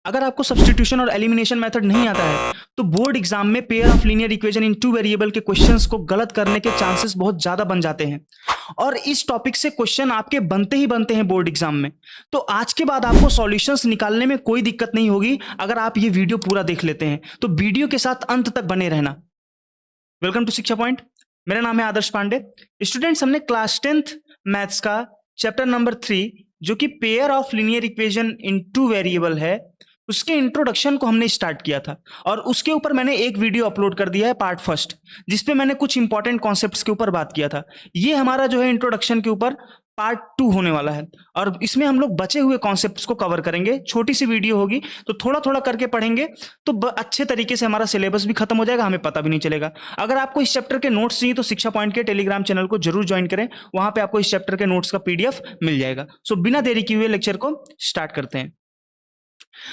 अगर आपको सब्स्टिट्यूशन और एलिमिनेशन मेथड नहीं आता है तो बोर्ड एग्जाम में pair of linear equation in two variable के क्वेश्चंस को गलत करने के चांसेस बहुत ज्यादा बन जाते हैं और इस टॉपिक से क्वेश्चन आपके बनते ही बनते हैं बोर्ड एग्जाम में। तो आज के बाद आपको सॉल्यूशंस निकालने में कोई दिक्कत नहीं होगी अगर आप ये वीडियो पूरा देख लेते हैं। तो वीडियो के साथ अंत तक बने रहना। वेलकम टू शिक्षा पॉइंट। मेरा नाम है आदर्श पांडे। स्टूडेंट्स, हमने क्लास 10th मैथ्स का चैप्टर नंबर 3 जो कि pair of linear equation in two variable है उसके इंट्रोडक्शन को हमने स्टार्ट किया था और उसके ऊपर मैंने एक वीडियो अपलोड कर दिया है पार्ट फर्स्ट, जिसपे मैंने कुछ इंपॉर्टेंट कॉन्सेप्ट्स के ऊपर बात किया था। ये हमारा जो है इंट्रोडक्शन के ऊपर पार्ट 2 होने वाला है और इसमें हम लोग बचे हुए कॉन्सेप्ट्स को कवर करेंगे। छोटी सी वीडियो होगी तो थोड़ा थोड़ा करके पढ़ेंगे तो अच्छे तरीके से हमारा सिलेबस भी खत्म हो जाएगा, हमें पता भी नहीं चलेगा। अगर आपको इस चैप्टर के नोट्स चाहिए तो शिक्षा पॉइंट के टेलीग्राम चैनल को जरूर ज्वाइन करें, वहां पे आपको इस चैप्टर के नोट्स का पीडीएफ मिल जाएगा। सो बिना देरी किए हुए लेक्चर को स्टार्ट करते हैं।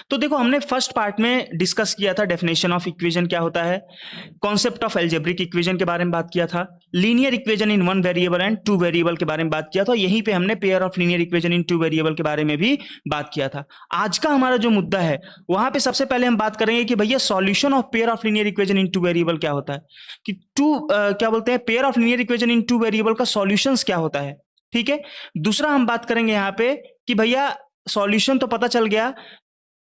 तो देखो, हमने फर्स्ट पार्ट में डिस्कस किया था डेफिनेशन ऑफ इक्वेशन क्या होता है, कॉन्सेप्ट ऑफ अलजेब्रिक इक्वेशन के बारे में बात किया था, linear equation in one variable and to variable के बारे में बात किया था। यहीं पे हमने pair of linear equation in two variable के बारे में भी बात किया था। आज का हमारा जो मुद्दा है वहां पे सबसे पहले हम बात करेंगे कि भैया solution of pair of linear equation in two variable क्या होता है, कि क्या बोलते हैं pair of linear equation in two variable का सॉल्यूशंस क्या होता है। ठीक है। दूसरा हम बात करेंगे यहाँ पे कि भैया सॉल्यूशन तो पता चल गया,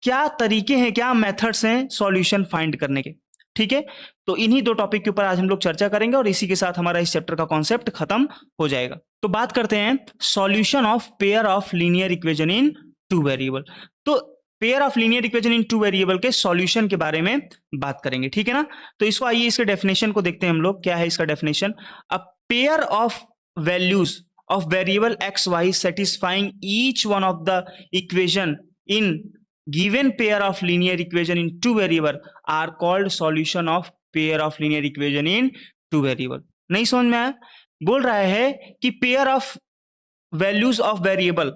क्या तरीके हैं, क्या मेथड्स हैं सॉल्यूशन फाइंड करने के। ठीक है। तो इन्हीं दो टॉपिक के ऊपर आज हम लोग चर्चा करेंगे और इसी के साथ हमारा इस चैप्टर का कॉन्सेप्ट खत्म हो जाएगा। तो बात करते हैं solution of pair of linear equation in two variable. तो pair of linear equation in two variable के सॉल्यूशन के बारे में बात करेंगे। ठीक है ना। तो इसको आइए इसके डेफिनेशन को देखते हैं हम लोग। क्या है इसका definition? A pair of values of variable X Y satisfying each one of the equation in given pair of linear equation in two variable are called solution of pair of linear equation in two variable। नहीं समझ में आया? बोल रहा है कि pair of values of variable,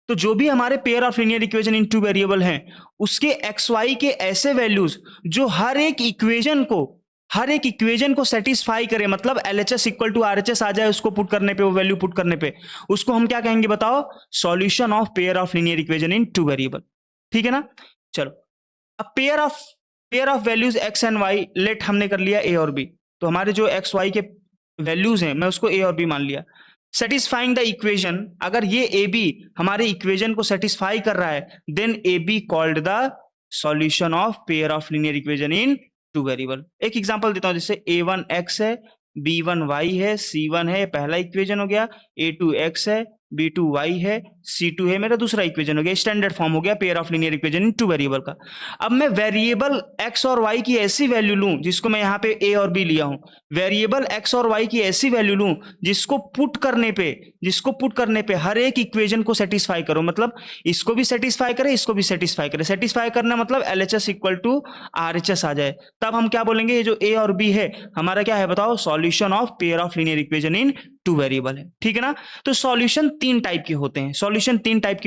तो जो भी हमारे pair of linear equation in two variable हैं उसके एक्स वाई के ऐसे वैल्यूज जो हर एक इक्वेशन को सेटिस्फाई करे, मतलब LHS इक्वल टू RHS आ जाए उसको पुट करने पे, वो वैल्यू पुट करने पे, उसको हम क्या कहेंगे बताओ? Solution of pair of linear equation in two variable. ठीक है ना। चलो, अब pair of values X and Y let हमने कर लिया ए और बी। तो हमारे जो एक्स वाई के वैल्यूज हैं मैं उसको ए और बी मान लिया। सेटिस्फाइंग द इक्वेशन, अगर ये ए बी हमारे इक्वेशन को सेटिस्फाई कर रहा है then A B called the solution of pair of linear equation in two variable. एक एग्जांपल देता हूं, जैसे a1 x है, b1 y है, c1 है, पहला इक्वेशन हो गया, a2 x है, b2 y है, c2 है, मेरा दूसरा इक्वेशन हो गया। स्टैंडर्ड फॉर्म हो गया pair of linear equation in two variable का। अब मैं वेरिएबल x और y की ऐसी वैल्यू लूं जिसको मैं यहाँ पे a और b लिया हूं, वेरिएबल x और y की ऐसी वैल्यू लूं जिसको पुट करने पे हर एक इक्वेशन को सेटिस्फाई करो, मतलब इसको भी सेटिस्फाई करे, इसको भी सेटिस्फाई करे। सेटिस्फाई करना मतलब LHS इक्वल टू RHS आ जाए, तब हम क्या बोलेंगे? ये जो a और b है हमारा क्या है बताओ? Solution of pair of linear equation in two variable है। ठीक है ना। तो सॉल्यूशन तीन टाइप के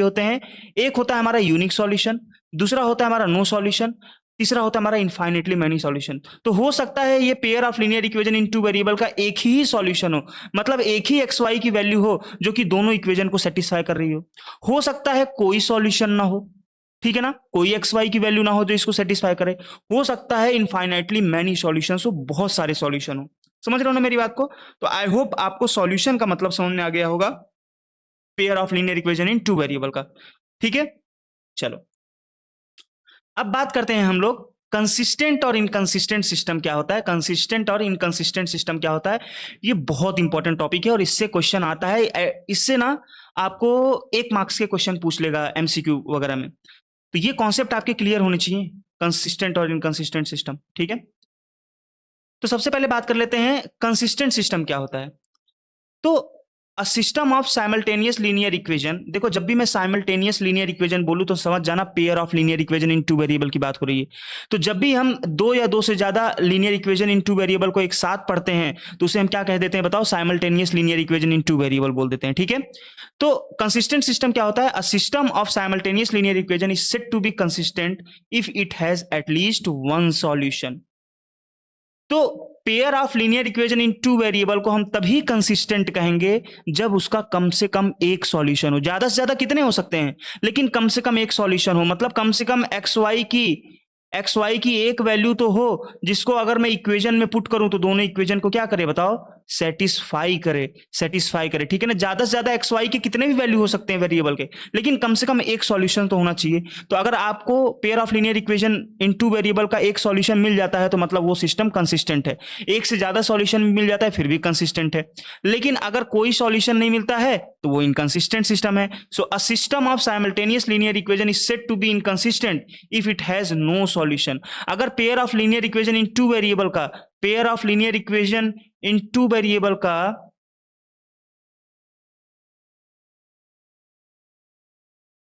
होते हैं। एक होता है हमारा यूनिक सॉल्यूशन, दूसरा होता है हमारा नो सॉल्यूशन, तीसरा होता है हमारा इनफाइनेटली मैनी सॉल्यूशन। तो हो सकता है ये pair of linear equation in two variable का एक ही सॉल्यूशन हो, मतलब एक ही एक्स वाई की वैल्यू हो जो कि दोनों इक्वेशन को सेटिस्फाई कर रही हो सकता है कोई सॉल्यूशन ना हो। ठीक है ना, कोई एक्स वाई की वैल्यू ना हो जो इसको सेटिस्फाई करे। हो सकता है इनफाइनाइटली मैनी सॉल्यूशंस हो, बहुत सारे सॉल्यूशन हो। समझ रहे हो ना मेरी बात को? तो आई होप आपको सॉल्यूशन का मतलब समझ में आ गया होगा pair of linear equation in two variable का। ठीक है। चलो, अब बात करते हैं हम लोग कंसिस्टेंट और इनकंसिस्टेंट सिस्टम क्या होता है। कंसिस्टेंट और इनकंसिस्टेंट सिस्टम क्या होता है, ये बहुत इंपॉर्टेंट टॉपिक है और इससे क्वेश्चन आता है। इससे ना आपको 1 मार्क्स के क्वेश्चन पूछ लेगा MCQ वगैरह में। तो ये कॉन्सेप्ट आपके क्लियर होने चाहिए, कंसिस्टेंट और इनकंसिस्टेंट सिस्टम। ठीक है। तो सबसे पहले बात कर लेते हैं कंसिस्टेंट सिस्टम क्या होता है। तो अ system of simultaneous linear equation, देखो जब भी मैं साइमल्टेनियस लीनियर इक्वेशन बोलूं तो समझ जाना pair of linear equation in two variable की बात हो रही है। तो जब भी हम दो या दो से ज्यादा linear equation in two variable को एक साथ पढ़ते हैं तो उसे हम क्या कह देते हैं बताओ? Simultaneous linear equation in two variable बोल देते हैं। ठीक है। तो कंसिस्टेंट सिस्टम क्या होता है? A system of simultaneous linear equation is said to be consistent if it has at least one solution. तो pair of linear equation in two variable को हम तभी कंसिस्टेंट कहेंगे जब उसका कम से कम एक सॉल्यूशन हो। ज्यादा से ज्यादा कितने हो सकते हैं, लेकिन कम से कम एक सॉल्यूशन हो, मतलब कम से कम एक्स वाई की एक वैल्यू तो हो जिसको अगर मैं इक्वेशन में पुट करूं तो दोनों इक्वेशन को क्या करे बताओ, सेटिस्फाई करे। ठीक है ना, ज्यादा से ज्यादा एक्स वाई के कितने भी वैल्यू हो सकते हैं वेरिएबल के, लेकिन कम से कम एक सॉल्यूशन तो होना चाहिए। तो अगर आपको pair of linear equation in two variable का एक सॉल्यूशन मिल जाता है तो मतलब वो सिस्टम कंसिस्टेंट है। एक से ज्यादा सॉल्यूशन मिल जाता है फिर भी कंसिस्टेंट है। लेकिन अगर कोई सॉल्यूशन नहीं मिलता है तो वो इनकंसिस्टेंट सिस्टम है। So a system of simultaneous linear equation is said to be inconsistent if it has no solution. अगर pair of linear equation in two variable का pair of linear equation in two variable का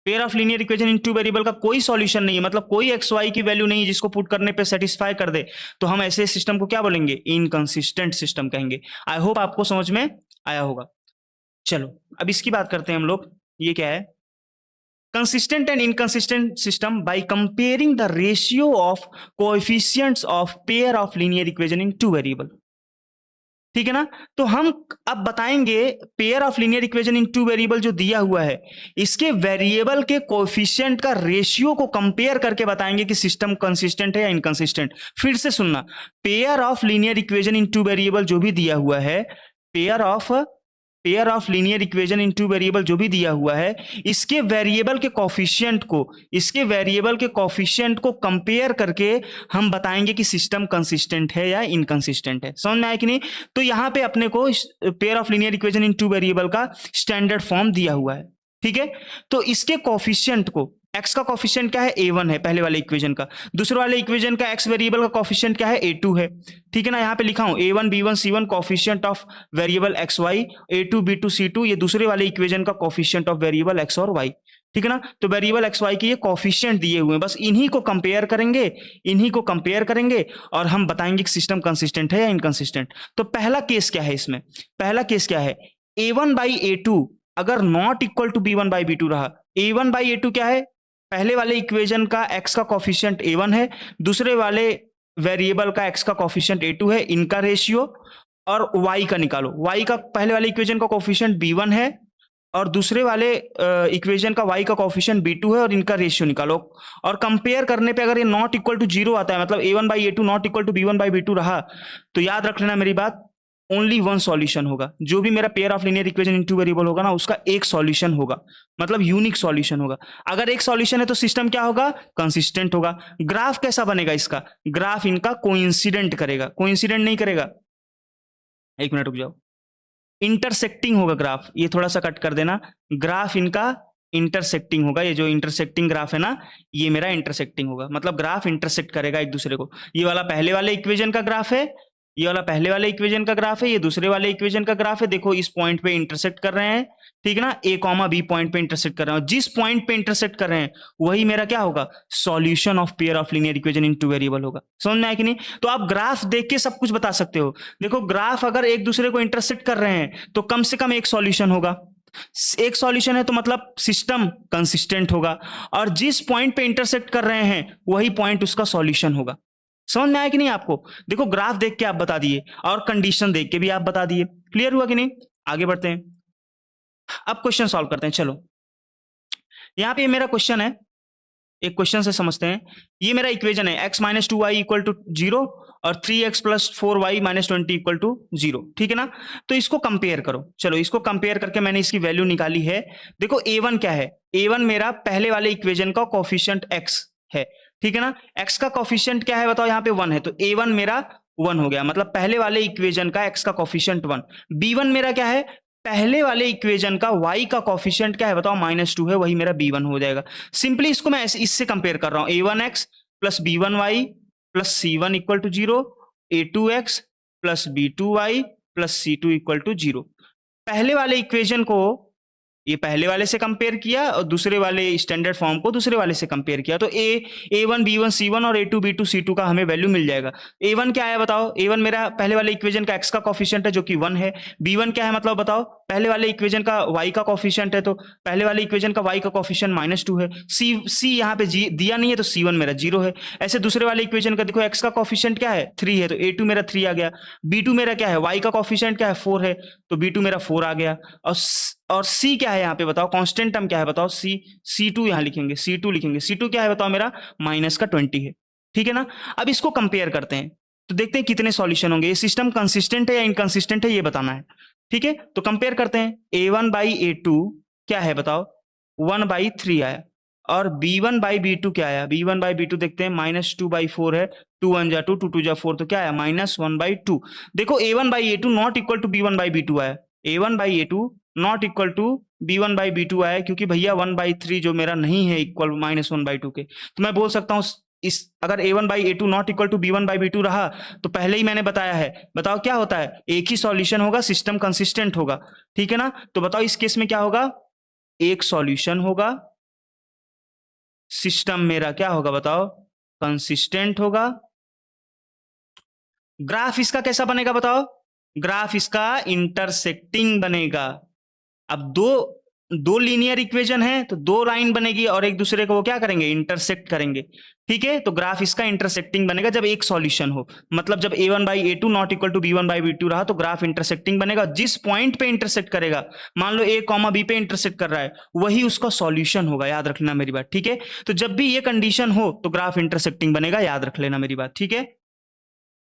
pair of linear equation in two variable का कोई solution नहीं है, मतलब कोई x Y की वैल्यू नहीं जिसको पुट करने पे सेटिस्फाई कर दे, तो हम ऐसे सिस्टम को क्या बोलेंगे, इनकंसिस्टेंट सिस्टम कहेंगे। आई होप आपको समझ में आया होगा। चलो अब इसकी बात करते हैं हम लोग। ये क्या है, consistent and inconsistent system by comparing the ratio of coefficients of pair of linear equation in two variable। ठीक है ना, तो हम अब बताएंगे pair of linear equation in two variable जो दिया हुआ है इसके वेरिएबल के कोएफिशिएंट का रेशियो को कंपेयर करके बताएंगे कि सिस्टम कंसिस्टेंट है या इनकंसिस्टेंट। फिर से सुनना, pair of linear equation in two variable जो भी दिया हुआ है, pair of linear equation in two variable जो भी दिया हुआ है, इसके वेरिएबल के कोफिशिएंट को कंपेयर करके हम बताएंगे कि सिस्टम कंसिस्टेंट है या इनकंसिस्टेंट है। समझ में आया कि नहीं? तो यहां पे अपने को pair of linear equation in two variable का स्टैंडर्ड फॉर्म दिया हुआ है। ठीक है, तो इसके कोफिशिएंट को, x का कोफिशिएंट क्या है, a1 है पहले वाले इक्वेशन का, दूसरे वाले इक्वेशन का x वेरिएबल का कोफिशिएंट क्या है, a2 है। ठीक है ना, यहां पे लिखा हूं a1 b1 c1 coefficient of variable xy, a2 b2 c2 ये दूसरे वाले इक्वेशन का कोफिशिएंट ऑफ वेरिएबल x और y। ठीक है ना, तो वेरिएबल xy के ये कोफिशिएंट दिए हुए हैं, बस इन्हीं को कंपेयर करेंगे और हम बताएंगे कि सिस्टम कंसिस्टेंट है या इनकंसिस्टेंट। तो पहला केस क्या है इसमें, पहला केस क्या है, a1 बाई a2 अगर not equal to b1 by b2 रहा, a1 बाई a2 क्या है, पहले वाले इक्वेशन का x का कोफिशिएंट a1 है, दूसरे वाले वेरिएबल का x का कोफिशिएंट a2 है, इनका रेशियो और y का निकालो। y का पहले वाले इक्वेशन का कोफिशिएंट b1 है और दूसरे वाले इक्वेशन का y का कोफिशिएंट b2 है और इनका रेशियो निकालो। और कंपेयर करने पे अगर ये नॉट इक्वल टू 0 आता है, मतलब a1 by a2 not equal to b1 by b2 रहा, तो याद रख लेना मेरी बात, ओनली वन सॉल्यूशन होगा। जो भी मेरा pair of linear equation in two variable होगा ना, उसका एक सॉल्यूशन होगा, मतलब यूनिक सॉल्यूशन होगा। अगर एक सॉल्यूशन है तो सिस्टम क्या होगा, कंसिस्टेंट होगा। ग्राफ कैसा बनेगा इसका, ग्राफ इनका कोइंसिडेंट करेगा, कोइंसिडेंट नहीं करेगा, एक मिनट रुक जाओ, इंटरसेक्टिंग होगा ग्राफ। ये थोड़ा सा कट कर देना, ग्राफ इनका इंटरसेक्टिंग होगा। ये जो इंटरसेक्टिंग ग्राफ है ना, ये मेरा इंटरसेक्टिंग होगा, मतलब ग्राफ इंटरसेक्ट करेगा एक दूसरे को। ये वाला पहले वाले इक्वेशन का ग्राफ है, ये वाला पहले वाले इक्वेशन का ग्राफ है, ये दूसरे वाले इक्वेशन का ग्राफ है। देखो इस पॉइंट पे इंटरसेक्ट कर रहे हैं, ठीक है ना, a कॉमा b पॉइंट पे इंटरसेक्ट कर रहे हैं। जिस पॉइंट पे इंटरसेक्ट कर रहे हैं वही मेरा क्या होगा, solution of pair of linear equation in two variable होगा। समझ में आया कि नहीं? तो आप ग्राफ देख के सब कुछ बता सकते हो। देखो ग्राफ अगर एक दूसरे को इंटरसेक्ट कर रहे हैं तो कम से कम एक सॉल्यूशन होगा, एक सॉल्यूशन है तो मतलब सिस्टम कंसिस्टेंट होगा, और जिस पॉइंट पे इंटरसेक्ट कर रहे हैं वही पॉइंट उसका सॉल्यूशन होगा। समझ में आया कि नहीं आपको? देखो ग्राफ देख के आप बता दिए और कंडीशन देख के भी आप बता दिए। क्लियर हुआ कि नहीं? आगे बढ़ते हैं, अब क्वेश्चन सॉल्व करते हैं। चलो यहां पे मेरा क्वेश्चन है, एक क्वेश्चन से समझते हैं। ये मेरा इक्वेशन है x minus 2y equal to 0 और 3x plus 4y minus 20 equal to 0। ठीक है ना, तो इसको कंपेयर करो। चलो इसको कंपेयर करके मैंने इसकी वैल्यू निकाली है। देखो a1 क्या है, a1 मेरा पहले वाले इक्वेशन का कोफिशिएंट x है। ठीक है ना, x का कोफिशिएंट क्या है बताओ, यहाँ पे 1 है, तो a1 मेरा 1 हो गया, मतलब पहले वाले इक्वेशन का x का कोफिशिएंट 1। b1 मेरा क्या है, पहले वाले इक्वेशन का y का कोफिशिएंट क्या है बताओ, -2 है, वही मेरा b1 हो जाएगा। सिंपली इसको मैं इससे कंपेयर कर रहा हूं, a1x plus b1y plus c1 equal to 0, a2x plus b2y plus c2 equal to 0। पहले वाले इक्वेशन को ये पहले वाले से कंपेयर किया और दूसरे वाले स्टैंडर्ड फॉर्म को दूसरे वाले से कंपेयर किया, तो a1 b1 c1 और a2 b2 c2 का हमें वैल्यू मिल जाएगा। a1 क्या है बताओ, a1 मेरा पहले वाले इक्वेशन का x का कोफिशिएंट है जो कि 1 है, b1 क्या है मतलब बताओ, पहले वाले इक्वेशन का y का कोफिशिएंट है, तो पहले वाले इक्वेशन का y का कोफिशिएंट -2 है। c यहाँ पे दिया नहीं है, तो c1 मेरा 0 है। ऐसे दूसरे वाले इक्वेशन का देखो x का कोफिशिएंट क्या है 3 है, तो a2 मेरा 3 आ गया। b2 मेरा क्या है, y का कोफिशिएंट क्या है 4 है, तो b2 मेरा 4 आ गया। और c क्या है यहाँ पे बताओ, कांस्टेंट टर्म क्या है बताओ, c2 यहाँ लिखेंगे, c2 लिखेंगे। c2 क्या है बताओ, मेरा -20 है। ठीक है ना। अब इसको कंपेयर करते हैं, तो देखते हैं कितने सॉल्यूशन होंगे। ये सिस्टम कंसिस्टेंट है या इनकंसिस्टेंट है, ये बताना है। ठीक है, तो कंपेयर करते हैं। a1/a2 क्या है बताओ, 1/3 आया। और b1 बाई b2 क्या आया, b1 बाई b2 देखते हैं, -2/4 है, 2 1 जा 2, 2 2 जा 4, तो क्या आया -1/2। देखो a1/a2 not equal to b1 by b2 आया, a1/a2 not equal to b1 by b2 आया, क्योंकि भैया 1/3 जो मेरा नहीं है इक्वल -1/2 के, तो मैं बोल सकता हूँ इस अगर a1/a2 not equal to b1 by b2 रहा, तो पहले ही मैंने बताया है, बताओ क्या होता है, एक ही सॉल्यूशन होगा, सिस्टम कंसिस्टेंट होगा। ठीक है ना। तो बताओ इस केस में क्या होगा, एक सॉल्यूशन होगा, सिस्टम मेरा क्या होगा बताओ, कंसिस्टेंट होगा। ग्राफ इसका कैसा बनेगा बताओ, ग्राफ इसका इंटरसेक्टिंग बनेगा। अब दो लीनियर इक्वेशन है, तो दो लाइन बनेगी और एक दूसरे को वो क्या करेंगे, इंटरसेक्ट करेंगे। ठीक है, तो ग्राफ इसका इंटरसेक्टिंग बनेगा जब एक सॉल्यूशन हो, मतलब जब a1/a2 not equal to b1 by b2 रहा, तो ग्राफ इंटरसेक्टिंग बनेगा। जिस पॉइंट पे इंटरसेक्ट करेगा, मान लो a, b पे इंटरसेक्ट कर रहा है, वही उसका सॉल्यूशन होगा, याद रख लेना मेरी बात। ठीक है, तो जब भी ये कंडीशन हो तो ग्राफ इंटरसेक्टिंग बनेगा, याद रख लेना मेरी बात। ठीक है,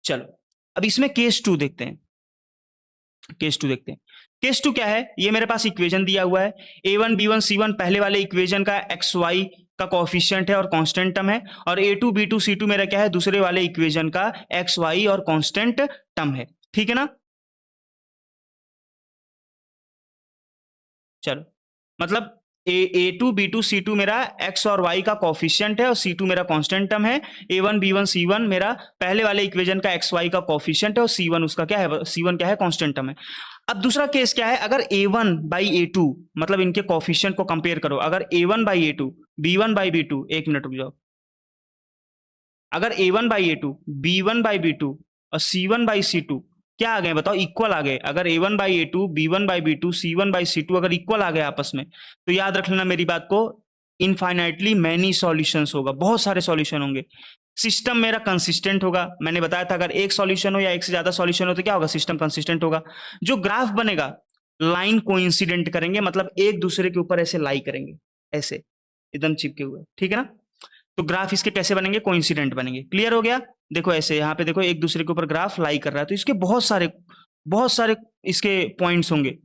चलो अब इसमें केस 2 देखते हैं। केस 2 देखते हैं। केस 2 क्या है, ये मेरे पास इक्वेशन दिया हुआ है, a1 b1 c1 पहले वाले इक्वेशन का xy का कोएफिशिएंट है और कांस्टेंट टर्म है, और a2 b2 c2 मेरा क्या है, दूसरे वाले इक्वेशन का xy और कांस्टेंट टर्म है। ठीक है ना। चलो, मतलब a2 b2 c2 मेरा x और y का कोफिशिएंट है और c2 मेरा कांस्टेंट टर्म है। a1 b1 c1 मेरा पहले वाले इक्वेशन का xy का कोफिशिएंट है और c1 उसका क्या है, c1 क्या है, कांस्टेंट टर्म है। अब दूसरा केस क्या है, अगर a1/a2 मतलब इनके कोफिशिएंट को कंपेयर करो, अगर a1/a2 b1/b2, एक मिनट रुक जाओ, अगर a1/a2 b1/b2 और c1/c2 क्या आ गए बताओ, इक्वल आ गए। अगर a1/a2 b1/b2 c1/c2 अगर इक्वल आ गए आपस में, तो याद रख लेना मेरी बात को, इनफाइनाइटली मैनी सॉल्यूशंस होगा, बहुत सारे सॉल्यूशन होंगे। सिस्टम मेरा कंसिस्टेंट होगा, मैंने बताया था अगर एक सॉल्यूशन हो या एक से ज्यादा सॉल्यूशन हो तो क्या होगा, सिस्टम कंसिस्टेंट होगा। जो ग्राफ बनेगा, लाइन कोइंसिडेंट करेंगे, मतलब एक दूसरे के ऊपर ऐसे लाई करेंगे, ऐसे एकदम चिपके हुए। ठीक है ना। तो ग्राफ इसके कैसे बनेंगे, कोइंसिडेंट बनेंगे। क्लियर हो गया। देखो ऐसे यहाँ पे देखो एक दूसरे के ऊपर ग्राफ लाई कर रहा है, तो इसके बहुत सारे इसके पॉइंट्स होंगे,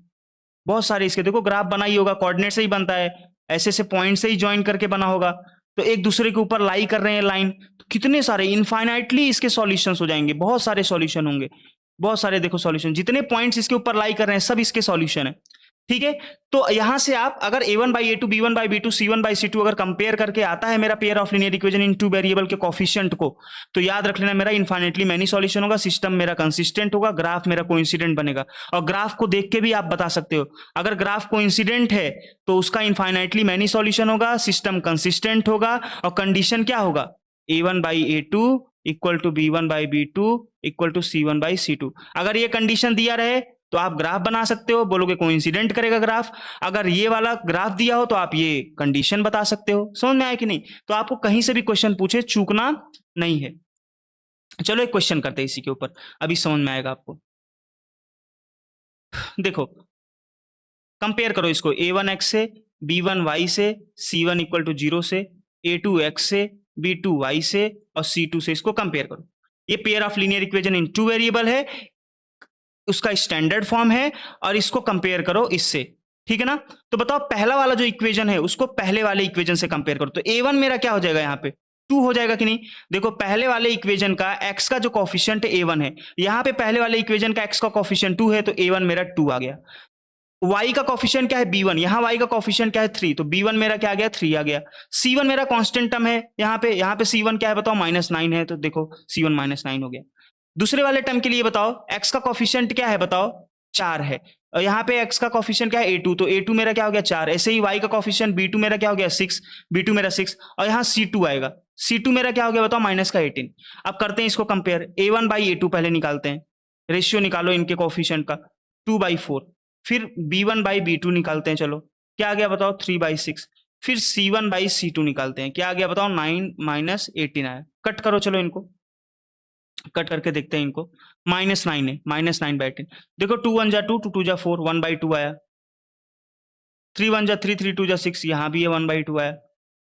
बहुत सारे इसके देखो ग्राफ बना ही होगा, कोऑर्डिनेट से ही बनता है, ऐसे ऐसे पॉइंट से ही ज्वाइन करके बना होगा। तो एक दूसरे के ऊपर लाई कर रहे हैं लाइन, तो कितने सारे इनफाइनाइटली इसके सॉल्यूशंस हो जाएंगे, बहुत सारे सॉल्यूशन होंगे, बहुत सारे देखो सॉल्यूशन, जितने पॉइंट्स इसके ऊपर लाई कर रहे हैं सब इसके सॉल्यूशन है। ठीक है, तो यहां से आप अगर a1/a2 b1/b2 c1/c2 अगर कंपेयर करके आता है मेरा pair of linear equation in two variable के कोफिशिएंट को, तो याद रख लेना मेरा इनफाइनेटली मैनी सॉल्यूशन होगा, सिस्टम मेरा कंसिस्टेंट होगा, ग्राफ मेरा कोइंसिडेंट बनेगा। और ग्राफ को देख के भी आप बता सकते हो, अगर ग्राफ कोइंसिडेंट है तो उसका इनफाइनाइटली मैनी सॉल्यूशन होगा, सिस्टम कंसिस्टेंट होगा, और कंडीशन क्या होगा, a1/a2 equal to b1/b2 equal to c1/c2। अगर ये कंडीशन दिया रहे तो आप ग्राफ बना सकते हो, बोलोगे कोइंसिडेंट करेगा ग्राफ। अगर ये वाला ग्राफ दिया हो तो आप ये कंडीशन बता सकते हो। समझ में आया कि नहीं। तो आपको कहीं से भी क्वेश्चन पूछे चूकना नहीं है। चलो एक क्वेश्चन करते हैं इसी के ऊपर, अभी समझ में आएगा आपको। देखो कंपेयर करो इसको, a1x से, b1y से, c1 इक्वल टू 0 से, a2x से, b2y से और c2 से इसको कंपेयर करो। ये pair of linear equation in two variable है, उसका स्टैंडर्ड फॉर्म है, और इसको कंपेयर करो इससे। ठीक है ना। तो बताओ पहला वाला जो इक्वेशन है उसको पहले वाले इक्वेशन से कंपेयर करो, तो a1 मेरा क्या हो जाएगा, यहाँ पे 2 हो जाएगा कि नहीं। देखो पहले वाले इक्वेशन का x का जो कोफिशिएंट a1 है, यहाँ पे पहले वाले इक्वेशन का x का कोफिशिएंट 2 है, तो a1 मेरा 2 आ गया। y का कोफिशिएंट क्या है b1, यहाँ y का कोफिशिएंट क्या है 3, तो b1 मेरा क्या आ गया 3 आ गया। c1 मेरा कांस्टेंट टर्म है, यहाँ पे c1 क्या है बताओ, -9 है, तो देखो c1 -9 हो गया। दूसरे वाले टर्म के लिए बताओ x का कोफिशिएंट क्या है बताओ, 4 है, और यहाँ पे x का कोफिशिएंट क्या है a2, तो a2 मेरा क्या हो गया 4। ऐसे ही y का कोफिशिएंट b2 मेरा क्या हो गया 6, b2 मेरा 6, और यहाँ c2 आएगा, c2 मेरा क्या हो गया बताओ -18। अब करते हैं इसको कंपेयर, a1/a2 पहले निकालते हैं, रेशियो निकालो इनके कोफिशिएंट का, 2/4, फिर b1/b2 निकालते हैं, चलो क्या आ गया बताओ 3/6। फिर c1/c2 निकालते हैं, क्या आ गया बताओ 9 माइनस 18 आया। कट करो चलो इनको, कट करके देखते हैं इनको। -9 है, -9/18। देखो 2 1 जा 2, 2 2 जा 4, 1/2 आया। 3 1 जा 3, 3 2 जा 6, यहाँ भी ये 1/2 आया।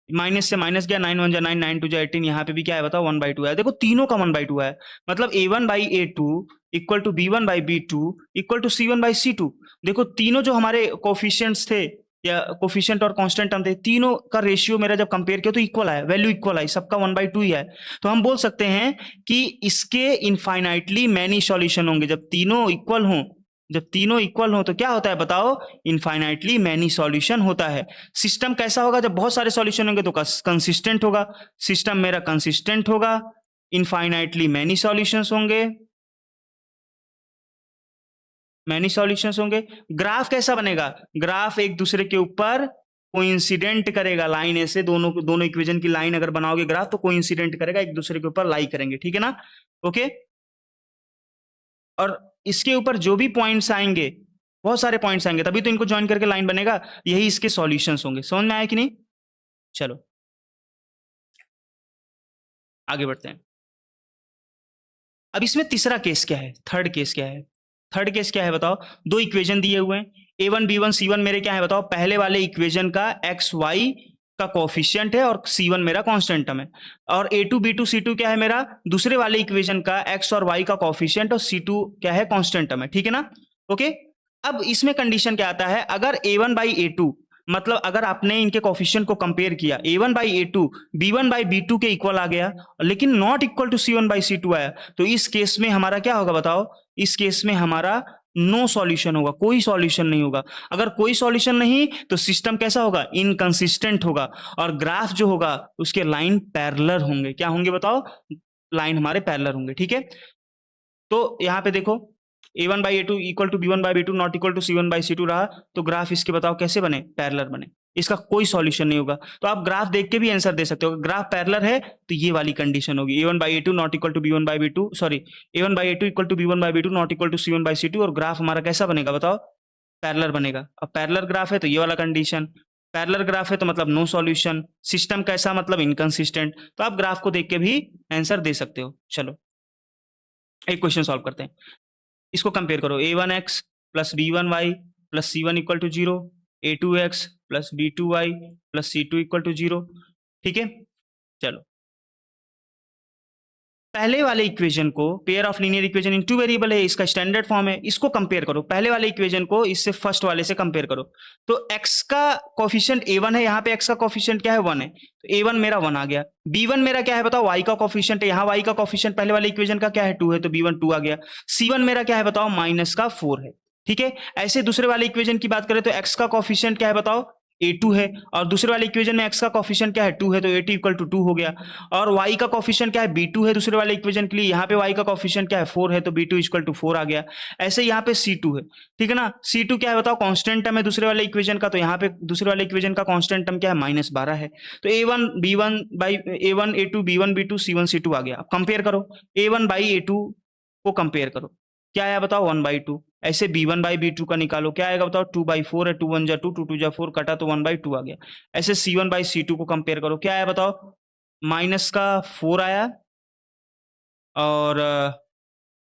माइनस से माइनस गया, 9 1 जा 9, 9 2 जा 18, यहाँ पे भी क्या है बताओ 1/2 आया। देखो तीनों का 1/2 आया, मतलब a1/a2 equal to b1/b2 equal to c1/c2। देखो तीनों जो हमारे कोफिशिएंट्स थे या कोफिशिएंट और कांस्टेंट टर्म थे, तीनों का रेशियो मेरा जब कंपेयर किया तो इक्वल आया, वैल्यू इक्वल आई, सबका 1/2 ही है। तो हम बोल सकते हैं कि इसके इनफाइनाइटली मैनी सॉल्यूशन होंगे। जब तीनों इक्वल हों, जब तीनों इक्वल हो तो क्या होता है बताओ, इनफाइनाइटली मैनी सॉल्यूशन होता है। सिस्टम कैसा होगा, जब बहुत सारे सॉल्यूशन होंगे तो कंसिस्टेंट होगा। सिस्टम मेरा कंसिस्टेंट होगा, इनफाइनाइटली मैनी सॉल्यूशंस होंगे, मैनी सॉल्यूशंस होंगे। ग्राफ कैसा बनेगा, ग्राफ एक दूसरे के ऊपर कोइंसिडेंट करेगा, लाइन ऐसे दोनों दोनों इक्वेशन की लाइन अगर बनाओगे ग्राफ तो कोइंसिडेंट करेगा, एक दूसरे के ऊपर लाई करेंगे, ठीक है ना। ओके, और इसके ऊपर जो भी पॉइंट्स आएंगे, बहुत सारे पॉइंट्स आएंगे, तभी तो इनको ज्वाइन करके लाइन बनेगा, यही इसके सॉल्यूशंस होंगे। समझ में आया कि नहीं। चलो आगे बढ़ते हैं। अब इसमें तीसरा केस क्या है, थर्ड केस क्या है। थर्ड केस क्या है बताओ, दो इक्वेशन दिए हुए हैं, a1 b1 c1 मेरे क्या है बताओ, पहले वाले इक्वेशन का एक्स वाई का कोफिशिएंट है और c1 मेरा कांस्टेंट टर्म है। और a2 b2 c2 क्या है मेरा, दूसरे वाले इक्वेशन का x और y का कोफिशिएंट और c2 क्या है, कांस्टेंट टर्म है, ठीक है ना। ओके, अब इसमें कंडीशन क्या आता है, अगर a1/a2 मतलब अगर आपने इनके कोफिशिएंट को कंपेयर किया, a1/a2 b1/b2 के इक्वल आ गया, लेकिन नॉट इक्वल टू c1/c2 आया, तो इस केस में हमारा क्या होगा बताओ, इस केस में हमारा नो सॉल्यूशन होगा, कोई सॉल्यूशन नहीं होगा। अगर कोई सॉल्यूशन नहीं तो सिस्टम कैसा होगा, इनकंसिस्टेंट होगा, और ग्राफ जो होगा उसके लाइन पैरेलल होंगे। क्या होंगे बताओ, लाइन हमारे पैरेलल होंगे, ठीक है। तो यहाँ पे देखो a1/a2 equal to b1/b2 not equal to c1/c2 रहा, तो ग्राफ इसके बताओ कैसे बने, पैरेलल बने, इसका कोई सॉल्यूशन नहीं होगा। तो आप ग्राफ देख के भी आंसर दे सकते हो, ग्राफ पैरेलल है तो ये वाली कंडीशन होगी, a1/a2 not equal to b1/b2 सॉरी a1/a2 equal to b1/b2 not equal to c1/c2, और ग्राफ हमारा कैसा बनेगा बताओ, पैरेलल बनेगा। अब पैरेलल ग्राफ है तो ये वाला कंडीशन, पैरेलल ग्राफ है तो मतलब नो सॉल्यूशन, सिस्टम कैसा मतलब इनकंसिस्टेंट। तो आप ग्राफ को देख के भी आंसर दे सकते हो। चलो एक क्वेश्चन सॉल्व करते हैं, इसको कंपेयर करो, a1x plus b1y plus c1 equal to 0, a2x plus b2y plus c2 equal to 0, ठीक है। चलो पहले वाले इक्वेशन को, pair of linear equation in two variable है, इसका स्टैंडर्ड फॉर्म है, इसको कंपेयर करो, पहले वाले इक्वेशन को इससे फर्स्ट वाले से कंपेयर करो। तो x का कोफिशिएंट a1 है, यहाँ पे x का कोफिशिएंट क्या है 1 है, तो a1 मेरा 1 आ गया। b1 मेरा क्या है बताओ, y का कोफिशिएंट है, यहाँ y का कोफिशिएंट पहले वाले इक्वेशन का क्या है 2 है, तो b1 2 आ गया। c1 मेरा क्या है बताओ, माइनस का 4 है, ठीक है। ऐसे दूसरे वाले इक्वेशन की बात करें तो x का कोफिशिएंट क्या है बताओ, a2 है, और दूसरे वाले इक्वेशन में x का कोफिशिएंट क्या है 2 है, तो a2 इक्वल टू 2 हो गया। और y का कोफिशिएंट क्या है b2 है, दूसरे वाले इक्वेशन के लिए, यहाँ पे y का कोफिशिएंट क्या है 4 है, तो b2 इक्वल टू 4 आ गया। ऐसे यहाँ पे c2 है, ठीक है ना। c2 क्या है बताओ, कांस्टेंट टर्म है दूसरे वाले इक्वेशन का, तो यहाँ पे दूसरे वाले इक्वेशन का कांस्टेंट टर्म क्या है -12 है। तो a1 b1 by a1 a2 b1 b2 c1 c2 आ गया। अब कंपेयर करो, a1/a2 को कंपेयर करो, क्या आया बताओ 1/2। ऐसे b1/b2 का निकालो, क्या आएगा बताओ 2/4 है, 2 1 जा 2, 2 2 जा 4, कटा तो 1/2 आ गया। ऐसे c1/c2 को कंपेयर करो, क्या आया बताओ, माइनस का 4 आया। और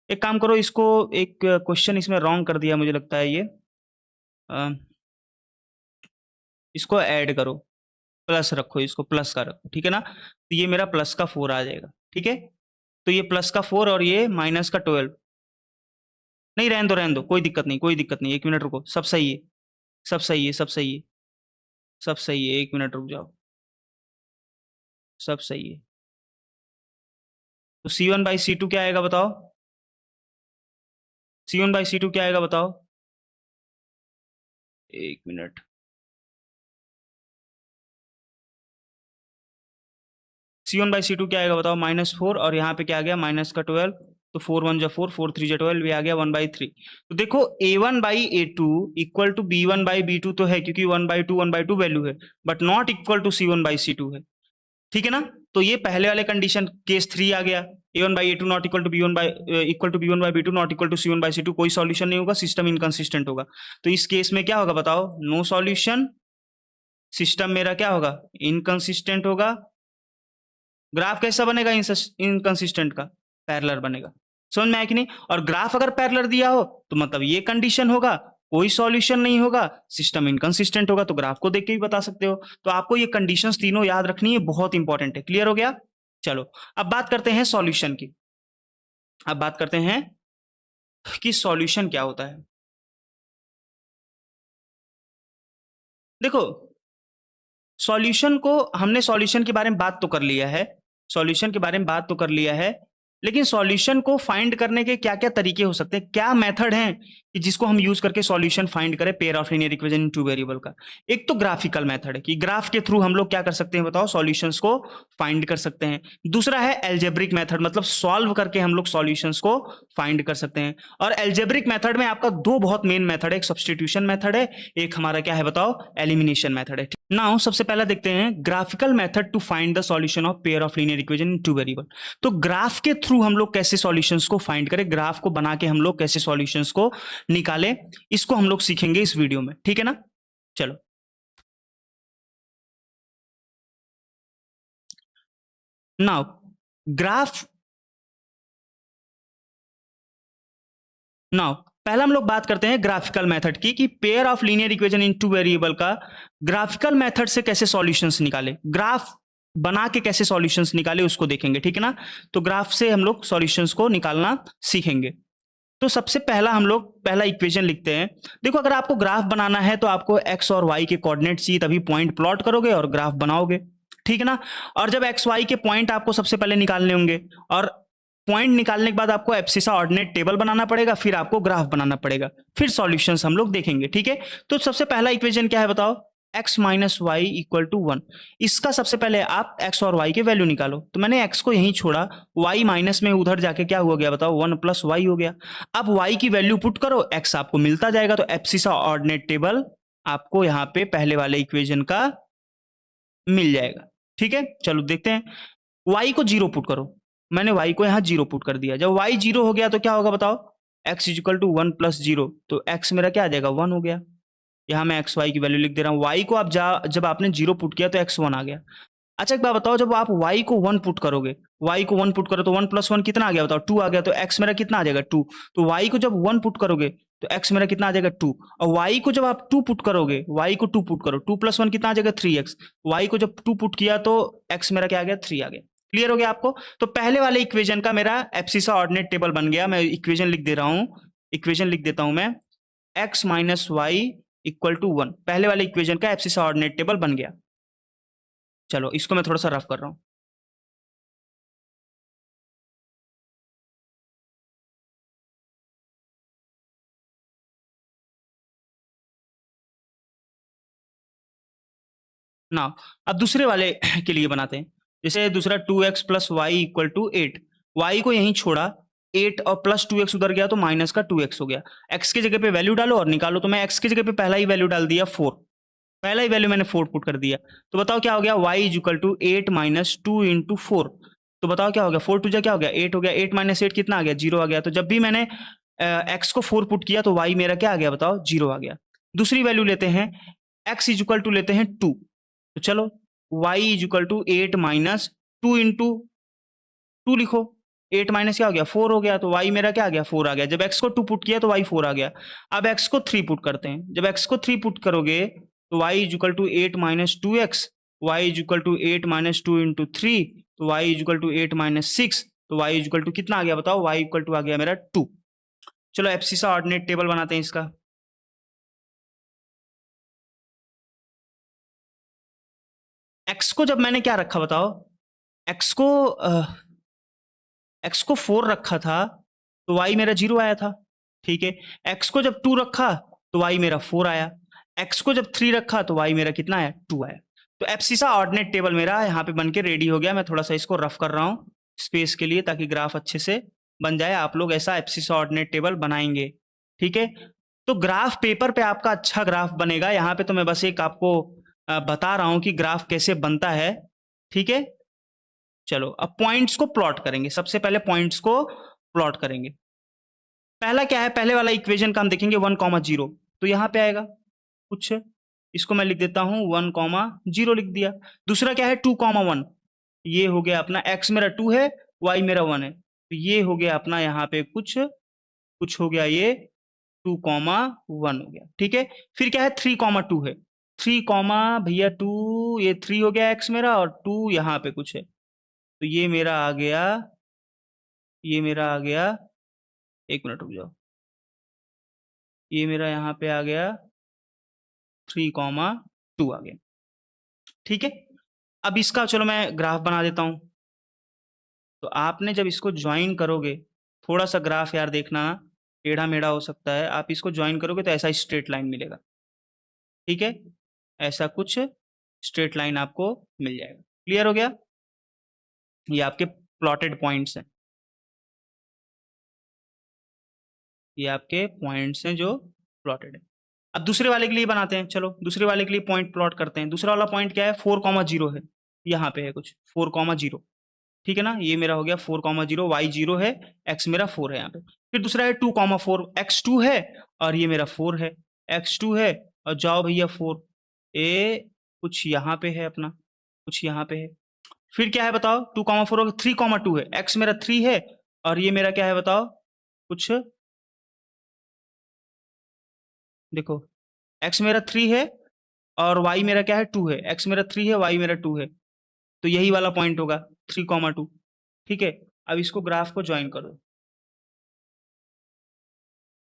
एक काम करो, इसको एक क्वेश्चन इसमें रॉन्ग कर दिया मुझे लगता है, ये इसको ऐड करो, प्लस रखो, इसको प्लस का रखो, ठीक है ना। तो ये मेरा प्लस का 4 आ जाएगा, ठीक है। तो ये प्लस का 4 और ये माइनस का 12, नहीं रहने दो रहने दो, कोई दिक्कत नहीं, कोई दिक्कत नहीं, 1 मिनट रुको, सब सही है, सब सही है, सब सही है, सब सही है, 1 मिनट रुक जाओ, सब सही है। तो c1/c2 क्या आएगा बताओ, c1/c2 क्या आएगा बताओ, 1 मिनट, c1/c2 क्या आएगा बताओ, -4, और यहाँ पे क्या आ गया माइनस का 12, तो 4 1 जा 4, 4 3 जा 12, ये आ गया 1/3। तो देखो a1/a2 इक्वल टू b1/b2 तो है, क्योंकि 1/2 1/2 वैल्यू है, but not equal to c1/c2 है। ठीक है ना। तो ये पहले वाले कंडीशन केस 3 आ गया, a1 by a2 not equal to b1 by equal to b1 by b2 not equal to c1 by c2, कोई सॉल्यूशन नहीं होगा, सिस्टम इनकंसिस्टेंट होगा। तो इस केस में क्या होगा बताओ, नो सॉल्यूशन, सिस्टम मेरा क्या होगा, इनकंसिस्टेंट होगा। ग्राफ कैसा बनेगा इनकंसिस्टेंट का, पैरेलल बनेगा। समझ में आया कि नहीं। और ग्राफ अगर पैरेलल दिया हो तो मतलब ये कंडीशन होगा, कोई सॉल्यूशन नहीं होगा, सिस्टम इनकंसिस्टेंट होगा। तो ग्राफ को देख के भी बता सकते हो। तो आपको ये कंडीशंस तीनों याद रखनी है, बहुत इंपॉर्टेंट है। क्लियर हो गया। चलो अब बात करते हैं सॉल्यूशन की। अब बात करते हैं कि सॉल्यूशन क्या होता है। देखो सॉल्यूशन को हमने सॉल्यूशन के बारे में बात तो कर लिया है, सॉल्यूशन के बारे में बात तो कर लिया है, लेकिन सॉल्यूशन को फाइंड करने के क्या क्या तरीके हो सकते हैं, क्या मेथड हैं कि जिसको हम यूज करके सॉल्यूशन फाइंड करें pair of linear equation in two variable का। एक तो ग्राफिकल मेथड है कि ग्राफ के थ्रू हम लोग क्या कर सकते हैं बताओ, सॉल्यूशंस को फाइंड कर सकते हैं। दूसरा है एल्जेब्रिक मेथड, मतलब सॉल्व करके हम लोग सॉल्यूशंस को फाइंड कर सकते हैं। और एल्जेब्रिक मेथड में आपका दो बहुत मेन मेथड है, एक सब्स्टिट्यूशन मेथड है, एक हमारा क्या है बताओ, एलिमिनेशन मेथड है। नाउ सबसे पहला देखते हैं graphical method to find the solution of pair of linear equation in two variable. तो ग्राफ के थ्रू हम लोग कैसे सॉल्यूशंस को फाइंड करें, ग्राफ को बना के हम लोग कैसे सॉल्यूशंस को निकालें, इसको हम लोग सीखेंगे इस वीडियो में। ठीक है ना। चलो नाउ ग्राफ, नाउ पहला हम लोग बात करते हैं ग्राफिकल मेथड की कि pair of linear equation in two variable का ग्राफिकल मेथड से कैसे सॉल्यूशंस निकाले, ग्राफ बना के कैसे सॉल्यूशंस निकाले उसको देखेंगे। ठीक है ना। तो ग्राफ से हम लोग सॉल्यूशंस को निकालना सीखेंगे। तो सबसे पहला हम लोग पहला इक्वेशन लिखते हैं। देखो अगर आपको ग्राफ बनाना है तो आपको एक्स और वाई के कोऑर्डिनेट चाहिए, तभी पॉइंट प्लॉट करोगे और ग्राफ बनाओगे। ठीक है ना। और जब एक्स वाई के पॉइंट आपको सबसे पहले निकालने होंगे, और पॉइंट निकालने के बाद आपको एब्सिसा ऑर्डिनेट टेबल बनाना पड़ेगा, फिर आपको ग्राफ बनाना पड़ेगा, फिर सॉल्यूशंस हम लोग देखेंगे। ठीक है। तो सबसे पहला इक्वेशन क्या है बताओ, x minus Y equal to 1। इसका सबसे पहले आप x और y के वैल्यू निकालो। तो मैंने x को यहीं छोड़ा, y माइनस में उधर जाके क्या हुआ गया बताओ, 1 प्लस वाई हो गया। अब y की वैल्यू पुट करो, x आपको मिलता जाएगा। तो एब्सिसा ऑर्डिनेट टेबल आपको यहाँ पे पहले वाले इक्वेशन का मिल जाएगा। ठीक है। चलो देखते हैं, y को जीरो पुट करो। मैंने y को यहाँ जीरो पुट कर दिया। जब y जीरो हो गया तो क्या होगा बताओ, x equal to 1 plus zero, तो x मेरा क्या आ जाएगा, 1 हो गया। यहाँ मैं एक्स वाई की वैल्यू लिख दे रहा हूँ। y को आप जब आपने जीरो पुट किया तो x 1 आ गया। अच्छा एक बात बताओ, जब आप y को 1 पुट करोगे, y को 1 पुट करो तो 1 प्लस 1 कितना आ गया बताओ, 2 आ गया। तो x मेरा कितना आ जाएगा, 2। तो y को जब 1 पुट करोगे तो x मेरा कितना आ जाएगा, 2। और y को जब आप 2 पुट करोगे, y को 2 पुट करो, 2 प्लस 1 कितना आ जाएगा, 3x। y को जब 2 पुट किया तो x मेरा क्या आ गया, 3 आ गया। क्लियर हो गया आपको। तो पहले वाले इक्वेशन का मेरा एब्सिसा ऑर्डिनेट टेबल बन गया। मैं इक्वेशन लिख दे रहा हूँ, इक्वेशन लिख देता हूँ मैं, x minus Y equal to 1, पहले वाले इक्वेशन का एब्सिसा ऑर्डिनेट टेबल बन गया। चलो इसको मैं थोड़ा सा रफ कर रहा हूं। ना अब दूसरे वाले के लिए बनाते हैं। जैसे दूसरा 2x plus Y equal to 8, Y को यहीं छोड़ा, 8 और प्लस 2x उधर गया तो माइनस का 2x हो गया। x की जगह पे वैल्यू डालो और निकालो। तो मैं x की जगह पे पहला ही वैल्यू डाल दिया 4, पहला ही वैल्यू मैंने 4 पुट कर दिया। तो बताओ क्या हो गया, y is equal to 8 minus 2 into 4। तो बताओ क्या हो गया, 4 टू जा क्या हो गया, 8 हो गया। 8 माइनस 8 कितना आ गया, 0 आ गया। तो जब भी मैंने x को 4 पुट किया तो y मेरा क्या आ गया बताओ, 0 आ गया। दूसरी वैल्यू लेते हैं, x इज इक्वल टू लेते हैं 2। तो चलो y is equal to 8 minus 2 into 2 लिखो। 8 माइनस क्या हो गया, 4 हो गया। तो y मेरा क्या आ गया, 4 आ गया। जब x को 2 पुट किया तो y 4 आ गया। अब x को 3 पुट करते हैं। जब x को 3 पुट करोगे तो y is equal to 8 minus 2x, y is equal to 8 minus 2 into 3, तो y is equal to 8 minus 6। तो y इज इक्वल टू कितना आ गया बताओ, y इक्वल टू आ गया मेरा 2। चलो एब्सिसा ऑर्डिनेट टेबल बनाते हैं इसका। x को जब मैंने क्या रखा बताओ, x को x को 4 रखा था तो y मेरा 0 आया था। ठीक है। x को जब 2 रखा तो y मेरा 4 आया। x को जब 3 रखा तो y मेरा कितना आया, 2 आया। तो एब्सिसा ऑर्डिनेट टेबल मेरा यहाँ पे बन के रेडी हो गया। मैं थोड़ा सा इसको रफ कर रहा हूँ स्पेस के लिए, ताकि ग्राफ अच्छे से बन जाए। आप लोग ऐसा एब्सिसा ऑर्डिनेट टेबल बनाएंगे। ठीक है। तो ग्राफ पेपर पे आपका अच्छा ग्राफ बनेगा। यहाँ पे तो मैं बस एक आपको बता रहा हूँ कि ग्राफ कैसे बनता है। ठीक है। चलो अब पॉइंट्स को प्लॉट करेंगे, सबसे पहले पॉइंट्स को प्लॉट करेंगे। पहला क्या है, पहले वाला इक्वेशन का हम देखेंगे 1,0, तो यहाँ पे आएगा कुछ, इसको मैं लिख देता हूँ 1,0 लिख दिया। दूसरा क्या है 2,1, ये हो गया अपना x मेरा 2 है, y मेरा 1 है, तो ये हो गया अपना यहाँ पे कुछ हो गया, ये 2,1 हो गया, ठीक है। फिर क्या है 3,2 है, 3 भैया 2, ये 3 हो गया x मेरा, और 2 यहाँ पे कुछ है, तो ये मेरा आ गया, ये मेरा आ गया, एक मिनट रुक जाओ, ये मेरा यहाँ पे आ गया 3,2 आ गया, ठीक है। अब इसका चलो मैं ग्राफ बना देता हूं। तो आपने जब इसको ज्वाइन करोगे, थोड़ा सा ग्राफ यार देखना, टेढ़ा मेढ़ा हो सकता है, आप इसको ज्वाइन करोगे तो ऐसा स्ट्रेट लाइन मिलेगा, ठीक है, ऐसा कुछ स्ट्रेट लाइन आपको मिल जाएगा। क्लियर हो गया, ये आपके प्लॉटेड पॉइंट्स हैं, ये आपके पॉइंट्स हैं जो प्लॉटेड है। अब दूसरे वाले के लिए बनाते हैं, चलो दूसरे वाले के लिए पॉइंट प्लॉट करते हैं। दूसरा वाला पॉइंट क्या है 4,0 है, यहाँ पे है कुछ 4,0, ठीक है ना, ये मेरा हो गया 4,0, y 0 है, x मेरा 4 है यहाँ पे। फिर दूसरा है 2,4, x 2 है और ये मेरा 4 है, x 2 है और जाओ भैया 4, ए कुछ यहाँ पे है अपना, कुछ यहाँ पे है। फिर क्या है बताओ 2,4 3,2 है, x मेरा 3 है और ये मेरा क्या है बताओ, कुछ देखो x मेरा 3 है और y मेरा क्या है 2 है, x मेरा 3 है, y मेरा 2 है, तो यही वाला पॉइंट होगा 3,2, ठीक है। अब इसको ग्राफ को ज्वाइन करो,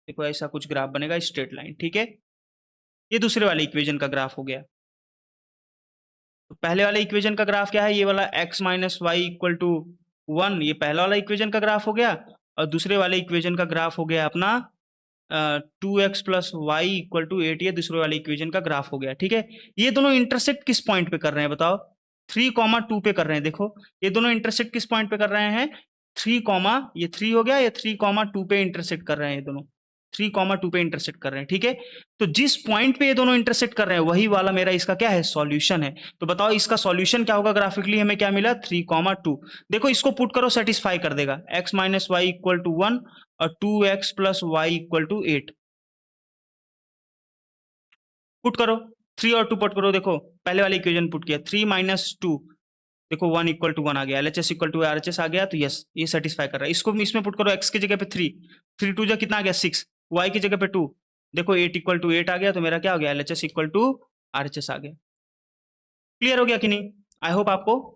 देखो ऐसा कुछ ग्राफ बनेगा स्ट्रेट लाइन, ठीक है। ये दूसरे वाले इक्वेशन का ग्राफ हो गया। तो पहले वाले इक्वेशन का ग्राफ क्या है, ये वाला x minus Y equal to 1, ये पहला वाला इक्वेशन का ग्राफ हो गया, और दूसरे वाले इक्वेशन का ग्राफ हो गया अपना 2x plus Y equal to 8, ये दूसरे वाले इक्वेशन का ग्राफ हो गया, ठीक है। ये दोनों इंटरसेक्ट किस पॉइंट पे कर रहे हैं बताओ, 3,2 पे कर रहे हैं। देखो ये दोनों इंटरसेक्ट किस पॉइंट पे कर रहे हैं, 3, ये 3 हो गया, ये 3,2 पे इंटरसेक्ट कर रहे हैं, ये दोनों 3,2 पे इंटरसेक्ट कर रहे हैं, ठीक है। तो जिस पॉइंट पे ये दोनों इंटरसेक्ट कर रहे हैं वही वाला मेरा इसका क्या है सॉल्यूशन है। तो बताओ इसका सॉल्यूशन क्या होगा, ग्राफिकली हमें क्या मिला 3,2। देखो इसको पुट करो, सेटिस्फाई कर देगा, x minus Y equal to 1 और 2x plus Y equal to 8। Put करो 3 और 2 पुट करो, देखो पहले वाले इक्वेशन पुट किया 3 माइनस 2, देखो 1 इक्वल टू 1 आ गया, LHS इक्वल टू RHS आ गया, तो यस ये सेटिस्फाई कर रहा है। इसको इसमें पुट करो, x की जगह पे 3, 3 2 जा कितना आ गया 6, y की जगह पे 2, देखो 8 इक्वल टू 8 आ गया, तो मेरा क्या हो गया LHS इक्वल टू RHS आ गया। क्लियर हो गया कि नहीं, आई होप आपको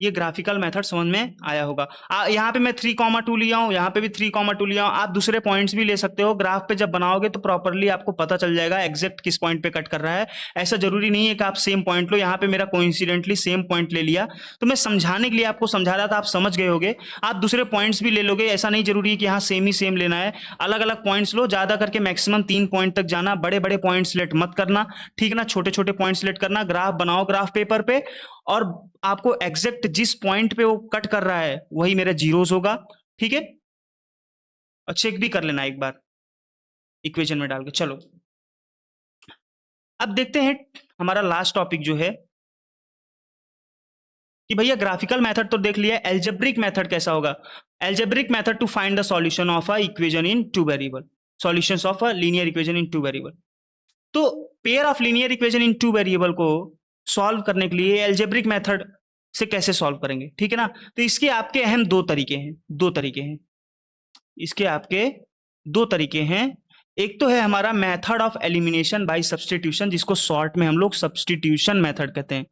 ये ग्राफिकल मेथड समझ में आया होगा। यहाँ पे मैं 3,2 लिया हूँ, यहाँ पे भी 3,2 लिया हूँ, आप दूसरे पॉइंट्स भी ले सकते हो। ग्राफ पे जब बनाओगे तो प्रॉपरली आपको पता चल जाएगा एग्जैक्ट किस पॉइंट पे कट कर रहा है। ऐसा जरूरी नहीं है कि आप सेम पॉइंट लो, यहाँ पे मेरा कोइंसिडेंटली सेम पॉइंट ले लिया, तो मैं समझाने के लिए आपको समझा रहा था, आप समझ गए होगे। आप दूसरे पॉइंट्स भी ले लोगे, ऐसा नहीं जरूरी है कि यहाँ सेम ही सेम लेना है, अलग अलग पॉइंट्स लो, ज्यादा करके मैक्सिमम 3 पॉइंट तक जाना, बड़े बड़े पॉइंट सिलेक्ट मत करना, ठीक ना, छोटे छोटे पॉइंट सिलेक्ट करना। ग्राफ बनाओ ग्राफ पेपर पे, और आपको एग्जैक्ट जिस पॉइंट पे वो कट कर रहा है वही मेरा जीरोस होगा, ठीक है। और चेक भी कर लेना एक बार इक्वेशन में डाल के। चलो अब देखते हैं हमारा लास्ट टॉपिक जो है कि भैया ग्राफिकल मेथड तो देख लिया, एल्जेब्रिक मेथड कैसा होगा। Algebraic method to find the solution of a equation in 2 variable, solutions of a linear equation in 2 variable. तो pair of linear equation in 2 variable को सॉल्व करने के लिए एल्जेब्रिक मेथड से कैसे सॉल्व करेंगे, ठीक है ना। तो इसके आपके अहम दो तरीके हैं, इसके आपके 2 तरीके हैं। एक तो है हमारा method of elimination by substitution, जिसको शॉर्ट में हम लोग सब्स्टिट्यूशन मेथड कहते हैं,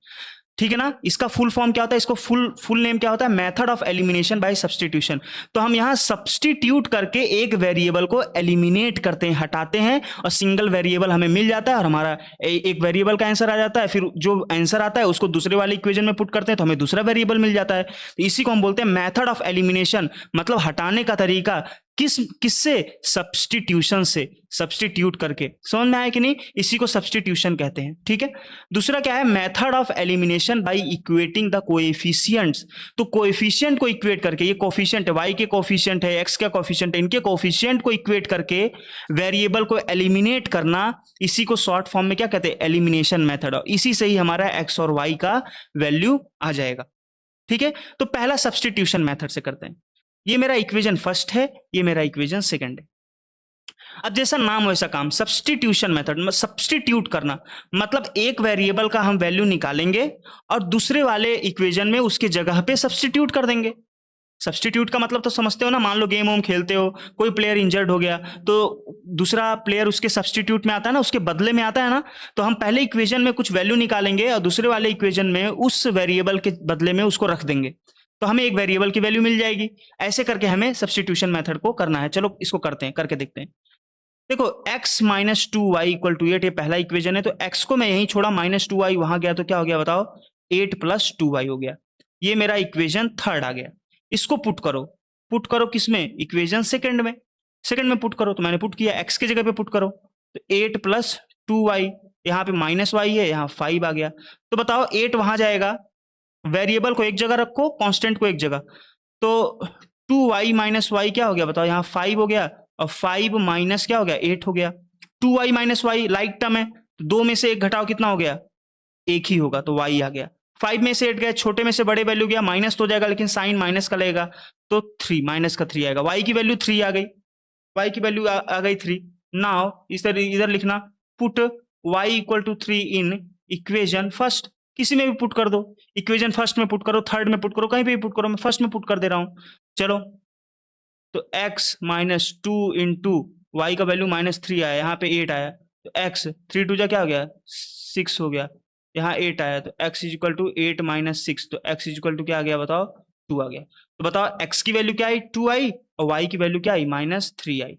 ठीक है ना। इसका फुल फॉर्म क्या होता है, इसको फुल नेम क्या होता है, method of elimination by substitution. तो हम यहाँ सब्स्टिट्यूट करके एक वेरिएबल को एलिमिनेट करते हैं, हटाते हैं, और सिंगल वेरिएबल हमें मिल जाता है और हमारा एक वेरिएबल का आंसर आ जाता है। फिर जो आंसर आता है उसको दूसरे वाले इक्वेशन में पुट करते हैं तो हमें दूसरा वेरिएबल मिल जाता है। तो इसी को हम बोलते हैं मेथड ऑफ एलिमिनेशन, मतलब हटाने का तरीका किससे, सब्स्टिट्यूशन से, सब्स्टिट्यूट करके। समझ में आया कि नहीं, इसी को सब्स्टिट्यूशन कहते हैं, ठीक है। दूसरा क्या है, method of elimination by equating the coefficients. तो कोएफिशिएंट को इक्वेट करके, ये कोएफिशिएंट है, y के कोएफिशिएंट है, x का कोएफिशिएंट है, इनके कोएफिशिएंट को इक्वेट करके वेरिएबल को एलिमिनेट करना, इसी को शॉर्ट फॉर्म में क्या कहते हैं, एलिमिनेशन मेथड। इसी से ही हमारा x और y का वैल्यू आ जाएगा। ठीक है, तो पहला सब्स्टिट्यूशन मेथड से करते हैं। ये मेरा इक्वेशन फर्स्ट है, ये मेरा इक्वेशन सेकंड है। अब जैसा नाम वैसा काम, सब्स्टिट्यूशन मेथड, सब्स्टिट्यूट करना मतलब एक वेरिएबल का हम वैल्यू निकालेंगे और दूसरे वाले इक्वेशन में उसके जगह पे सब्स्टिट्यूट कर देंगे। सब्स्टिट्यूट का मतलब तो समझते हो ना, मान लो गेम वोम खेलते हो, कोई प्लेयर इंजर्ड हो गया तो दूसरा प्लेयर उसके सब्स्टिट्यूट में आता है ना, उसके बदले में आता है ना, तो हम पहले इक्वेशन में कुछ वैल्यू निकालेंगे और दूसरे वाले इक्वेशन में उस वेरिएबल के बदले में उसको रख देंगे, तो हमें एक वेरिएबल की वैल्यू मिल जाएगी। ऐसे करके हमें सब्स्टिट्यूशन मेथड को करना है। चलो इसको करते हैं, करके देखते हैं। देखो x minus two y equal to 8, ये पहला इक्वेशन है, तो x को मैं यहीं छोड़ा, माइनस टू वाई वहां गया तो क्या हो गया बताओ, 8 प्लस टू वाई हो गया। ये मेरा इक्वेशन थर्ड आ गया। इसको पुट करो किसमें, इक्वेशन सेकंड में। सेकंड में पुट करो, तो मैंने पुट किया, x की जगह पे पुट करो, तो 8 प्लस टू वाई, यहाँ पे माइनस वाई है, यहाँ 5 आ गया। तो बताओ 8 वहां जाएगा, वेरिएबल को एक जगह रखो, कांस्टेंट को एक जगह, तो 2y माइनस वाई क्या हो गया बताओ, यहाँ 5 हो गया, और 5 माइनस क्या हो गया, 8 हो गया। 2y minus why like term है, तो 2 में से 1 घटाओ, कितना हो गया, 1 ही होगा, तो y आ गया। 5 में से 8 गया, छोटे में से बड़े वैल्यू गया, माइनस तो हो जाएगा लेकिन साइन माइनस का लगेगा, तो 3, माइनस का 3 आएगा। y की वैल्यू 3 आ गई, y की वैल्यू आ गई 3। नाउ इधर लिखना, put y equal to 3 in equation first, किसी में भी पुट कर दो, इक्वेशन फर्स्ट में पुट करो, थर्ड में पुट करो, कहीं पे भी पुट करो, मैं फर्स्ट में पुट कर दे रहा हूं। चलो, तो x minus two into y का वैल्यू -3 आया, यहाँ पे 8 आया, तो x 3 टू जा क्या हो गया, 6 हो गया, यहाँ 8 आया, तो x is equal to 8 minus 6, तो x इज इक्वल टू क्या आ गया बताओ, 2 आ गया। तो बताओ x की वैल्यू क्या आई, 2 आई, और y की वैल्यू क्या आई, -3 आई।